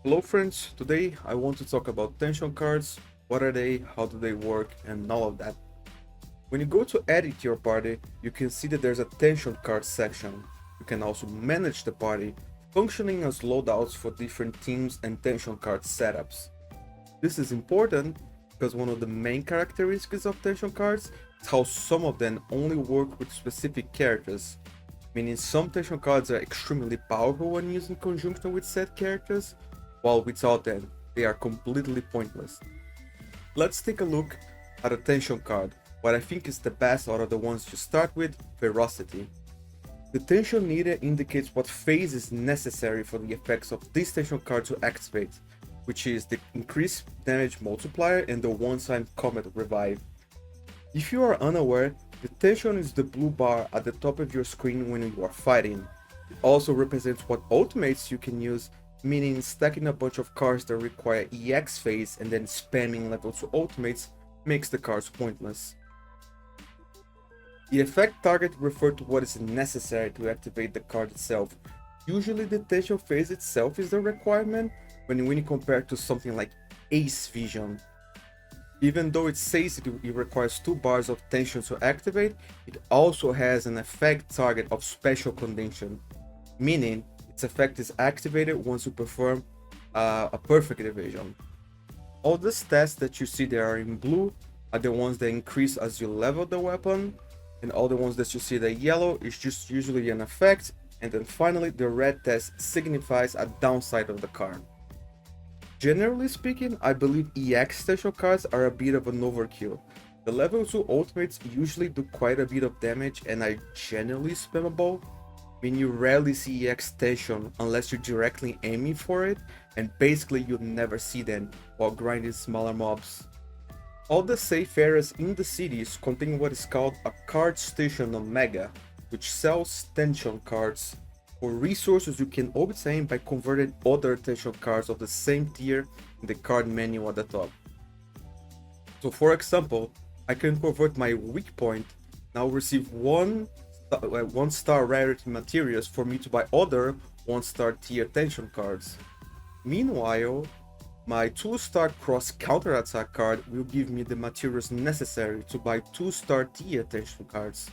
Hello friends, today I want to talk about tension cards, what are they, how do they work, and all of that. When you go to edit your party, you can see that there's a tension card section. You can also manage the party, functioning as loadouts for different teams and tension card setups. This is important because one of the main characteristics of tension cards is how some of them only work with specific characters, meaning some tension cards are extremely powerful when used in conjunction with set characters, while without them, they are completely pointless. Let's take a look at a tension card, what I think is the best out of the ones to start with, Ferocity. The tension needed indicates what phase is necessary for the effects of this tension card to activate, which is the increased damage multiplier and the one-time combat revive. If you are unaware, the tension is the blue bar at the top of your screen when you are fighting. It also represents what ultimates you can use, meaning stacking a bunch of cards that require EX phase and then spamming level 2 ultimates makes the cards pointless. The effect target refers to what is necessary to activate the card itself. Usually the tension phase itself is the requirement when you compare to something like Ace Vision. Even though it says it requires 2 bars of tension to activate, it also has an effect target of special condition, meaning its effect is activated once you perform a perfect evasion. All the stats that you see there are in blue are the ones that increase as you level the weapon, and all the ones that you see that yellow is just usually an effect, and then finally the red test signifies a downside of the card. Generally speaking, I believe EX special cards are a bit of an overkill. The level 2 ultimates usually do quite a bit of damage and are generally spammable. I mean, you rarely see EX tension unless you're directly aiming for it, and basically you never see them while grinding smaller mobs. All the safe areas in the cities contain what is called a card station Omega, which sells tension cards for resources you can obtain by converting other tension cards of the same tier in the card menu at the top. So for example, I can convert my weak point, now receive one star rarity materials for me to buy other 1-star tier tension cards. Meanwhile, my 2-star cross counterattack card will give me the materials necessary to buy 2-star tier tension cards.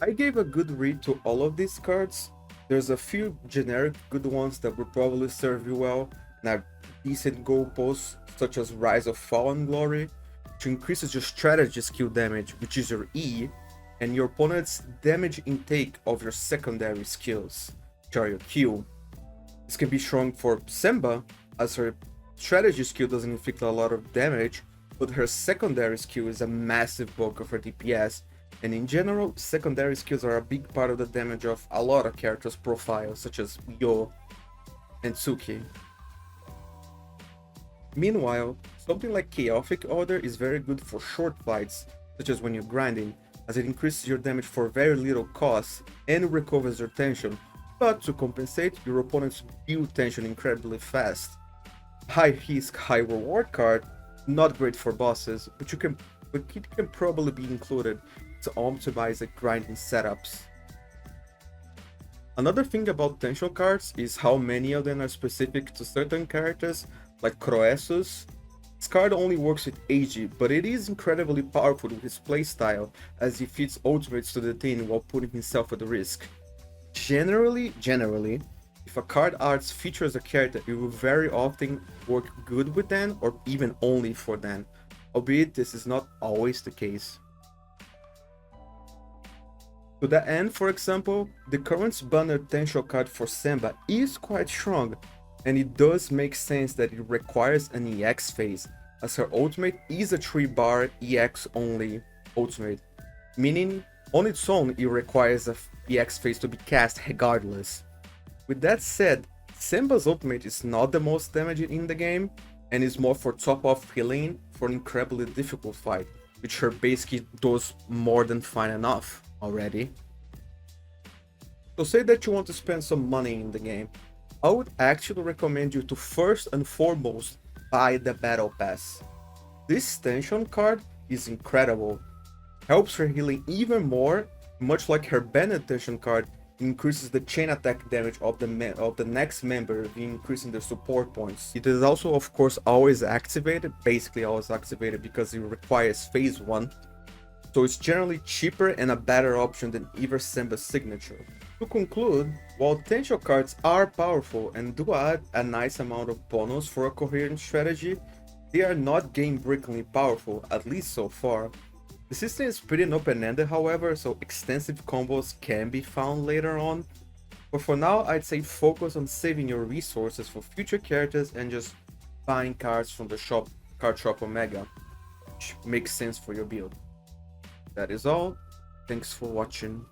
I gave a good read to all of these cards. There's a few generic good ones that will probably serve you well, and have decent goal posts such as Rise of Fallen Glory, which increases your strategy skill damage, which is your E, and your opponent's damage intake of your secondary skills, which are your Q. This can be strong for Semba, as her strategy skill doesn't inflict a lot of damage, but her secondary skill is a massive bulk of her DPS, and in general, secondary skills are a big part of the damage of a lot of characters' profiles, such as Yo and Tsuki. Meanwhile, something like Chaotic Order is very good for short fights, such as when you're grinding, as it increases your damage for very little cost and recovers your tension, but to compensate, your opponents build tension incredibly fast. High risk, high reward card, not great for bosses, but it can probably be included to optimize the grinding setups. Another thing about tension cards is how many of them are specific to certain characters, like Croesus. This card only works with AG, but it is incredibly powerful with his playstyle, as he feeds ultimates to the team while putting himself at risk. Generally, if a card arts features a character, it will very often work good with them or even only for them, albeit this is not always the case. To that end, for example, the current banner tension card for Semba is quite strong, and it does make sense that it requires an EX phase, as her ultimate is a 3-bar EX only ultimate, meaning on its own it requires a EX phase to be cast regardless. With that said, Semba's ultimate is not the most damaging in the game, and is more for top-off healing for an incredibly difficult fight, which her base kit does more than fine enough already. So say that you want to spend some money in the game, I would actually recommend you to first and foremost buy the Battle Pass. This tension card is incredible, helps her healing even more, much like her banned tension card. increases the chain attack damage of the next member, increasing their support points. It is also, of course, always activated, basically always activated, because it requires phase 1. So it's generally cheaper and a better option than either Semba's signature. To conclude, while tension cards are powerful and do add a nice amount of bonus for a coherent strategy, they are not game-breakingly powerful, at least so far. The system is pretty open-ended, however, so extensive combos can be found later on. But for now, I'd say focus on saving your resources for future characters and just buying cards from the card shop Omega, which makes sense for your build. That is all. Thanks for watching.